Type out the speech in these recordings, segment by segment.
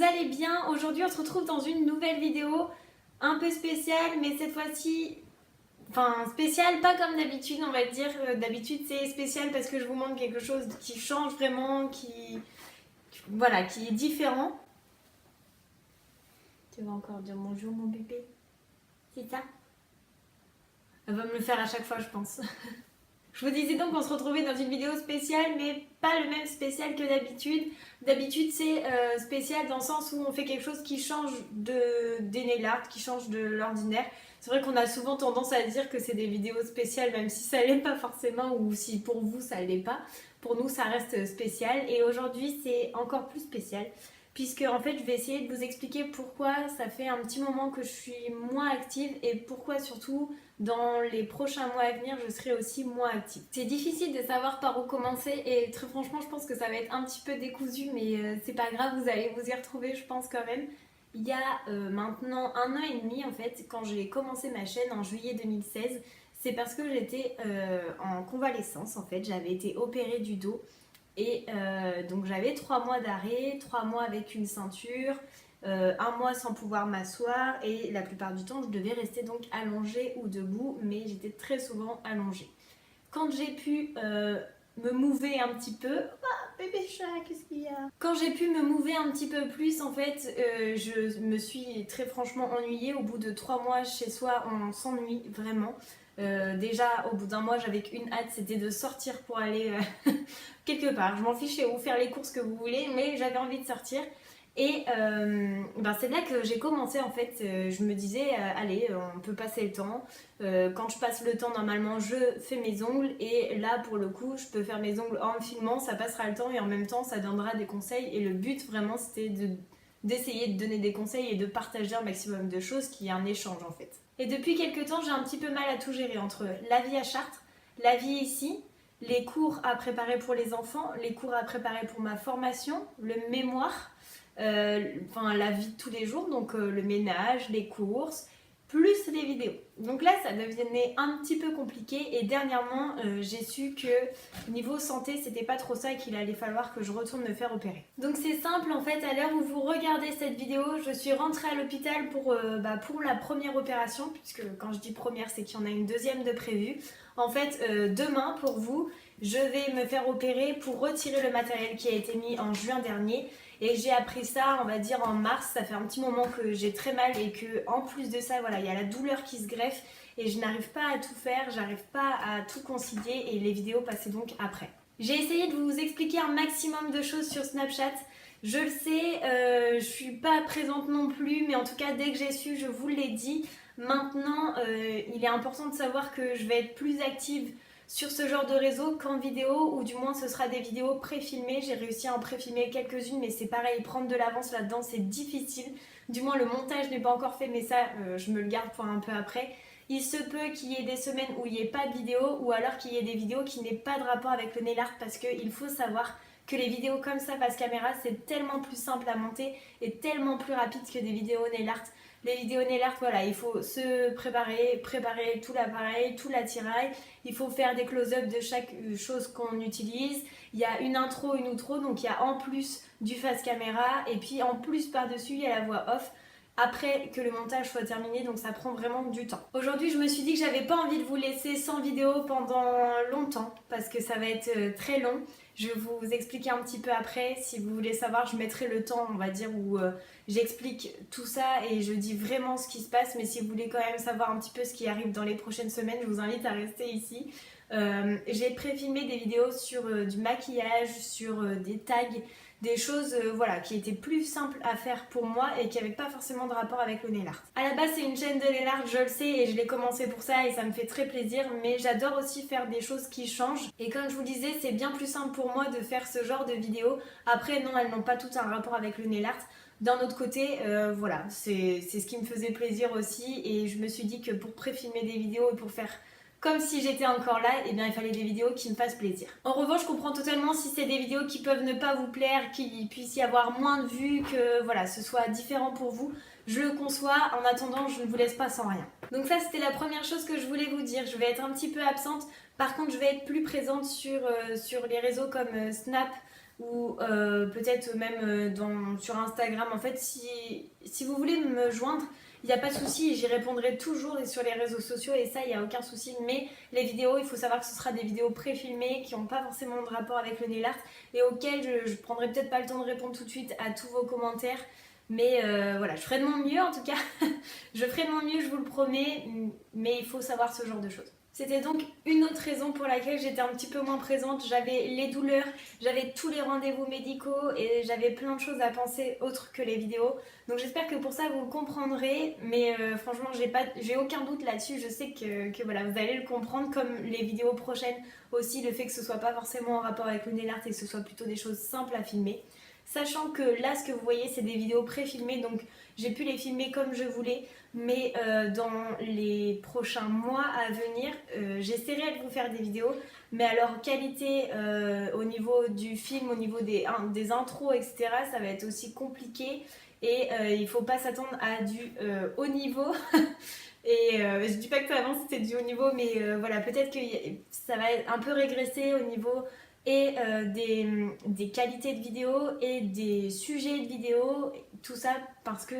vous allez bien. Aujourd'hui on se retrouve dans une nouvelle vidéo un peu spéciale, mais cette fois-ci, enfin spéciale pas comme d'habitude on va dire. D'habitude c'est spécial parce que je vous montre quelque chose qui change vraiment, voilà, qui est différent. Tu vas encore dire bonjour mon bébé? C'est ça? Elle va me le faire à chaque fois je pense. Je vous disais donc qu'on se retrouvait dans une vidéo spéciale, mais pas le même spécial que d'habitude. D'habitude c'est spécial dans le sens où on fait quelque chose qui change des nail art, qui change de l'ordinaire. C'est vrai qu'on a souvent tendance à dire que c'est des vidéos spéciales, même si ça l'est pas forcément, ou si pour vous ça l'est pas. Pour nous ça reste spécial, et aujourd'hui c'est encore plus spécial. Puisque en fait je vais essayer de vous expliquer pourquoi ça fait un petit moment que je suis moins active et pourquoi surtout dans les prochains mois à venir je serai aussi moins active. C'est difficile de savoir par où commencer et très franchement je pense que ça va être un petit peu décousu, mais c'est pas grave, vous allez vous y retrouver je pense quand même. Il y a maintenant 1 an et demi en fait, quand j'ai commencé ma chaîne en juillet 2016, c'est parce que j'étais en convalescence en fait, j'avais été opérée du dos. Et donc j'avais 3 mois d'arrêt, 3 mois avec une ceinture, 1 mois sans pouvoir m'asseoir, et la plupart du temps je devais rester donc allongée ou debout, mais j'étais très souvent allongée. Quand j'ai pu me mouver un petit peu, bébé chat, qu'est-ce qu'il y a? Quand j'ai pu me mouver un petit peu plus, en fait, je me suis très franchement ennuyée. Au bout de 3 mois chez soi, on s'ennuie vraiment. Déjà, au bout d'1 mois, j'avais qu'une hâte, c'était de sortir pour aller quelque part. Je m'en fichais où, faire les courses que vous voulez, mais j'avais envie de sortir. Et c'est là que j'ai commencé en fait. Je me disais, allez, on peut passer le temps. Quand je passe le temps, normalement, je fais mes ongles. Et là, pour le coup, je peux faire mes ongles en me filmant, ça passera le temps et en même temps, ça donnera des conseils. Et le but, vraiment, c'était d'essayer de donner des conseils et de partager un maximum de choses, qui est un échange en fait. Et depuis quelques temps, j'ai un petit peu mal à tout gérer entre la vie à Chartres, la vie ici, les cours à préparer pour les enfants, les cours à préparer pour ma formation, le mémoire, la vie de tous les jours, donc le ménage, les courses, plus les vidéos. Donc là, ça devenait un petit peu compliqué, et dernièrement, j'ai su que niveau santé, c'était pas trop ça et qu'il allait falloir que je retourne me faire opérer. Donc c'est simple, en fait, à l'heure où vous regardez cette vidéo, je suis rentrée à l'hôpital pour la première opération, puisque quand je dis première, c'est qu'il y en a une deuxième de prévue. En fait, demain, pour vous, je vais me faire opérer pour retirer le matériel qui a été mis en juin dernier. Et j'ai appris ça, on va dire, en mars. Ça fait un petit moment que j'ai très mal et que, en plus de ça, voilà, il y a la douleur qui se greffe et je n'arrive pas à tout faire, j'arrive pas à tout concilier, et les vidéos passaient donc après. J'ai essayé de vous expliquer un maximum de choses sur Snapchat. Je le sais, je suis pas présente non plus, mais en tout cas, dès que j'ai su, je vous l'ai dit. Maintenant, il est important de savoir que je vais être plus active sur ce genre de réseau qu'en vidéo, ou du moins ce sera des vidéos pré-filmées. J'ai réussi à en pré-filmer quelques-unes, mais c'est pareil, prendre de l'avance là-dedans c'est difficile. Du moins le montage n'est pas encore fait, mais ça je me le garde pour un peu après. Il se peut qu'il y ait des semaines où il n'y ait pas de vidéo, ou alors qu'il y ait des vidéos qui n'aient pas de rapport avec le nail art, parce qu'il faut savoir que les vidéos comme ça face caméra c'est tellement plus simple à monter et tellement plus rapide que des vidéos nail art. Les vidéos nail art, voilà, il faut se préparer tout l'appareil, tout l'attirail, il faut faire des close-up de chaque chose qu'on utilise, il y a une intro, une outro, donc il y a en plus du face caméra, et puis en plus par-dessus il y a la voix off après que le montage soit terminé, donc ça prend vraiment du temps. Aujourd'hui je me suis dit que j'avais pas envie de vous laisser sans vidéo pendant longtemps, parce que ça va être très long. Je vais vous expliquer un petit peu après, si vous voulez savoir, je mettrai le temps, on va dire, où j'explique tout ça et je dis vraiment ce qui se passe, mais si vous voulez quand même savoir un petit peu ce qui arrive dans les prochaines semaines, je vous invite à rester ici. J'ai pré-filmé des vidéos sur du maquillage, sur des tags, des choses voilà, qui étaient plus simples à faire pour moi et qui n'avaient pas forcément de rapport avec le nail art. À la base c'est une chaîne de nail art, je le sais, et je l'ai commencé pour ça et ça me fait très plaisir, mais j'adore aussi faire des choses qui changent, et comme je vous disais c'est bien plus simple pour moi de faire ce genre de vidéos. Après non, elles n'ont pas tout un rapport avec le nail art. D'un autre côté, voilà, c'est ce qui me faisait plaisir aussi, et je me suis dit que pour pré-filmer des vidéos et pour faire comme si j'étais encore là, et bien il fallait des vidéos qui me fassent plaisir. En revanche, je comprends totalement si c'est des vidéos qui peuvent ne pas vous plaire, qu'il puisse y avoir moins de vues, que voilà, ce soit différent pour vous. Je le conçois, en attendant, je ne vous laisse pas sans rien. Donc ça, c'était la première chose que je voulais vous dire. Je vais être un petit peu absente, par contre je vais être plus présente sur les réseaux comme Snap, ou peut-être même sur Instagram. En fait, si vous voulez me joindre, il n'y a pas de souci, j'y répondrai toujours sur les réseaux sociaux et ça, il n'y a aucun souci. Mais les vidéos, il faut savoir que ce sera des vidéos pré-filmées qui n'ont pas forcément de rapport avec le nail art et auxquelles je prendrai peut-être pas le temps de répondre tout de suite à tous vos commentaires. Mais voilà, je ferai de mon mieux en tout cas. Je ferai de mon mieux, je vous le promets, mais il faut savoir ce genre de choses. C'était donc une autre raison pour laquelle j'étais un petit peu moins présente. J'avais les douleurs, j'avais tous les rendez-vous médicaux et j'avais plein de choses à penser autres que les vidéos. Donc j'espère que pour ça vous le comprendrez, mais franchement j'ai aucun doute là-dessus. Je sais que voilà, vous allez le comprendre comme les vidéos prochaines aussi, le fait que ce soit pas forcément en rapport avec le nail art et que ce soit plutôt des choses simples à filmer. Sachant que là ce que vous voyez c'est des vidéos pré-filmées, donc j'ai pu les filmer comme je voulais, mais dans les prochains mois à venir, j'essaierai de vous faire des vidéos, mais alors qualité au niveau du film, au niveau des intros, etc., ça va être aussi compliqué et il faut pas s'attendre à du haut niveau. Et je dis pas que avant c'était du haut niveau, mais voilà, peut-être que ça va un peu régresser au niveau et des qualités de vidéo et des sujets de vidéo, tout ça parce que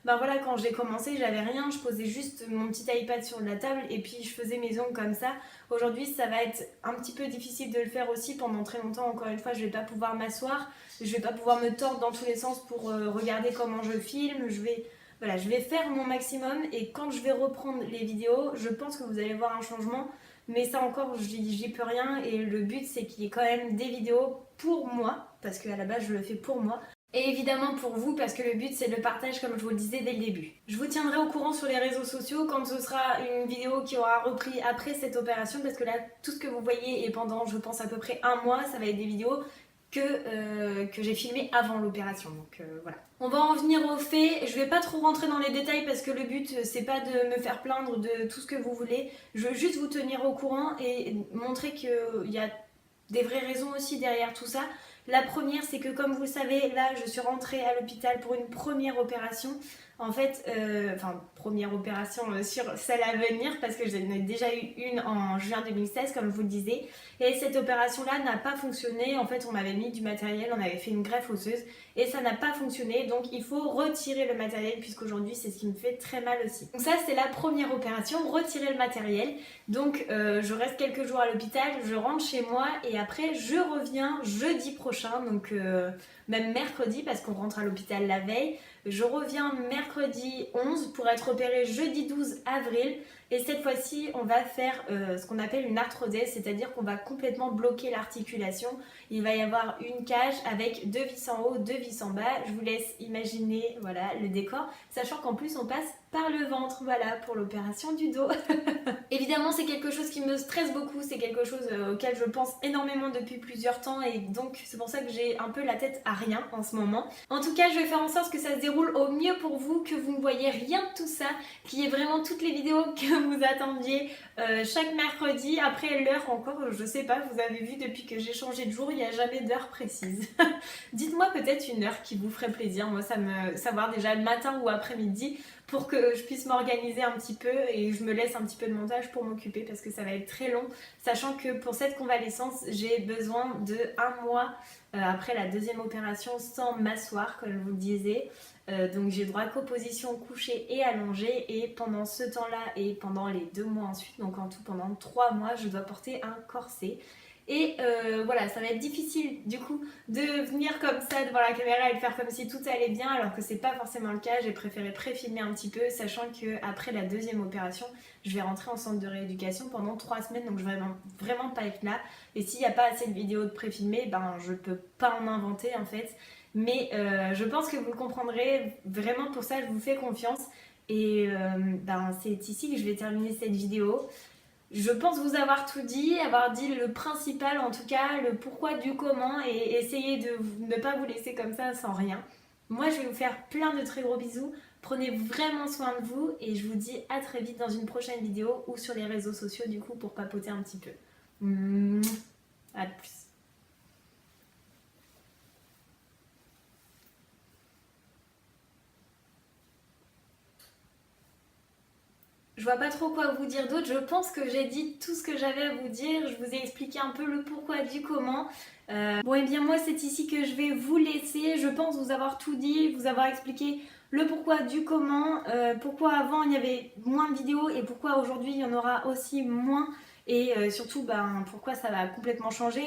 ben voilà, quand j'ai commencé j'avais rien, je posais juste mon petit iPad sur la table et puis je faisais mes ongles comme ça. Aujourd'hui ça va être un petit peu difficile de le faire aussi pendant très longtemps, encore une fois je vais pas pouvoir m'asseoir, je vais pas pouvoir me tordre dans tous les sens pour regarder comment je filme, voilà, je vais faire mon maximum et quand je vais reprendre les vidéos, je pense que vous allez voir un changement. Mais ça encore, j'y peux rien et le but c'est qu'il y ait quand même des vidéos pour moi, parce qu'à la base je le fais pour moi. Et évidemment pour vous, parce que le but c'est le partage comme je vous le disais dès le début. Je vous tiendrai au courant sur les réseaux sociaux quand ce sera une vidéo qui aura repris après cette opération, parce que là tout ce que vous voyez et pendant je pense à peu près un mois, ça va être des vidéos que j'ai filmé avant l'opération. Donc voilà. On va en venir aux faits. Je vais pas trop rentrer dans les détails parce que le but c'est pas de me faire plaindre de tout ce que vous voulez. Je veux juste vous tenir au courant et montrer qu'il y a des vraies raisons aussi derrière tout ça. La première, c'est que comme vous le savez, là je suis rentrée à l'hôpital pour une première opération. En fait, première opération sur celle à venir parce que j'en ai déjà eu une en juin 2016 comme je vous le disais. Et cette opération-là n'a pas fonctionné. En fait, on m'avait mis du matériel, on avait fait une greffe osseuse et ça n'a pas fonctionné. Donc il faut retirer le matériel puisqu'aujourd'hui c'est ce qui me fait très mal aussi. Donc ça c'est la première opération, retirer le matériel. Donc je reste quelques jours à l'hôpital, je rentre chez moi et après je reviens jeudi prochain, donc même mercredi parce qu'on rentre à l'hôpital la veille. Je reviens mercredi 11 pour être opérée jeudi 12 avril. Et cette fois-ci, on va faire ce qu'on appelle une arthrodèse, c'est-à-dire qu'on va complètement bloquer l'articulation. Il va y avoir une cage avec 2 vis en haut, 2 vis en bas. Je vous laisse imaginer voilà, le décor, sachant qu'en plus on passe par le ventre, voilà, pour l'opération du dos. Évidemment, c'est quelque chose qui me stresse beaucoup, c'est quelque chose auquel je pense énormément depuis plusieurs temps et donc c'est pour ça que j'ai un peu la tête à rien en ce moment. En tout cas, je vais faire en sorte que ça se déroule au mieux pour vous, que vous ne voyez rien de tout ça, qu'il y ait vraiment toutes les vidéos que vous attendiez chaque mercredi. Après l'heure encore, je sais pas, vous avez vu depuis que j'ai changé de jour, il n'y a jamais d'heure précise. Dites-moi peut-être une heure qui vous ferait plaisir, moi ça me savoir déjà le matin ou après-midi pour que je puisse m'organiser un petit peu et je me laisse un petit peu de montage pour m'occuper parce que ça va être très long, sachant que pour cette convalescence j'ai besoin de 1 mois après la deuxième opération sans m'asseoir comme je vous le disais. Donc j'ai droit qu'aux positions couchées et allongées et pendant ce temps-là et pendant les 2 mois ensuite, donc en tout pendant 3 mois, je dois porter un corset. Et voilà, ça va être difficile du coup de venir comme ça devant la caméra et de faire comme si tout allait bien alors que c'est pas forcément le cas. J'ai préféré pré-filmer un petit peu, sachant qu'après la deuxième opération, je vais rentrer en centre de rééducation pendant 3 semaines, donc je vais vraiment pas être là. Et s'il n'y a pas assez de vidéos de pré-filmées, ben je peux pas en inventer en fait. Mais je pense que vous le comprendrez, vraiment pour ça je vous fais confiance. Et ben, c'est ici que je vais terminer cette vidéo. Je pense vous avoir tout dit, avoir dit le principal en tout cas, le pourquoi du comment et essayer de ne pas vous laisser comme ça sans rien. Moi je vais vous faire plein de très gros bisous, prenez vraiment soin de vous et je vous dis à très vite dans une prochaine vidéo ou sur les réseaux sociaux du coup pour papoter un petit peu. À plus. Je vois pas trop quoi vous dire d'autre. Je pense que j'ai dit tout ce que j'avais à vous dire. Je vous ai expliqué un peu le pourquoi du comment. Bon et bien moi c'est ici que je vais vous laisser. Je pense vous avoir tout dit, vous avoir expliqué le pourquoi du comment, pourquoi avant il y avait moins de vidéos et pourquoi aujourd'hui il y en aura aussi moins. Et surtout pourquoi ça va complètement changer,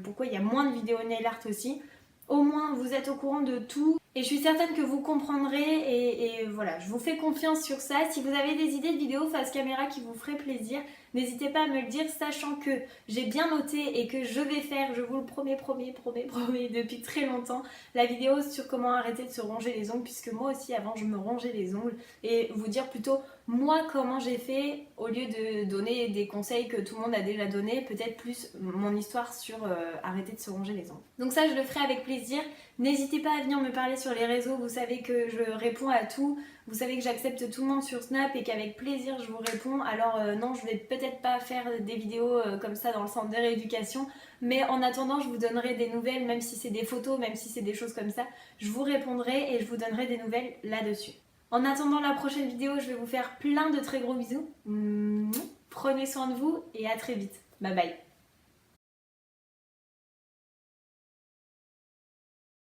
pourquoi il y a moins de vidéos nail art aussi. Au moins vous êtes au courant de tout. Et je suis certaine que vous comprendrez et voilà, je vous fais confiance sur ça. Si vous avez des idées de vidéos face caméra qui vous feraient plaisir, n'hésitez pas à me le dire, sachant que j'ai bien noté et que je vais faire, je vous le promets depuis très longtemps, la vidéo sur comment arrêter de se ronger les ongles, puisque moi aussi avant je me rongeais les ongles, et vous dire plutôt moi comment j'ai fait, au lieu de donner des conseils que tout le monde a déjà donné, peut-être plus mon histoire sur arrêter de se ronger les ongles. Donc ça je le ferai avec plaisir. N'hésitez pas à venir me parler sur les réseaux, vous savez que je réponds à tout, vous savez que j'accepte tout le monde sur Snap et qu'avec plaisir je vous réponds. Alors non, je vais peut-être pas faire des vidéos comme ça dans le centre de rééducation, mais en attendant je vous donnerai des nouvelles, même si c'est des photos, même si c'est des choses comme ça, je vous répondrai et je vous donnerai des nouvelles là-dessus. En attendant la prochaine vidéo, je vais vous faire plein de très gros bisous. Prenez soin de vous et à très vite. Bye bye.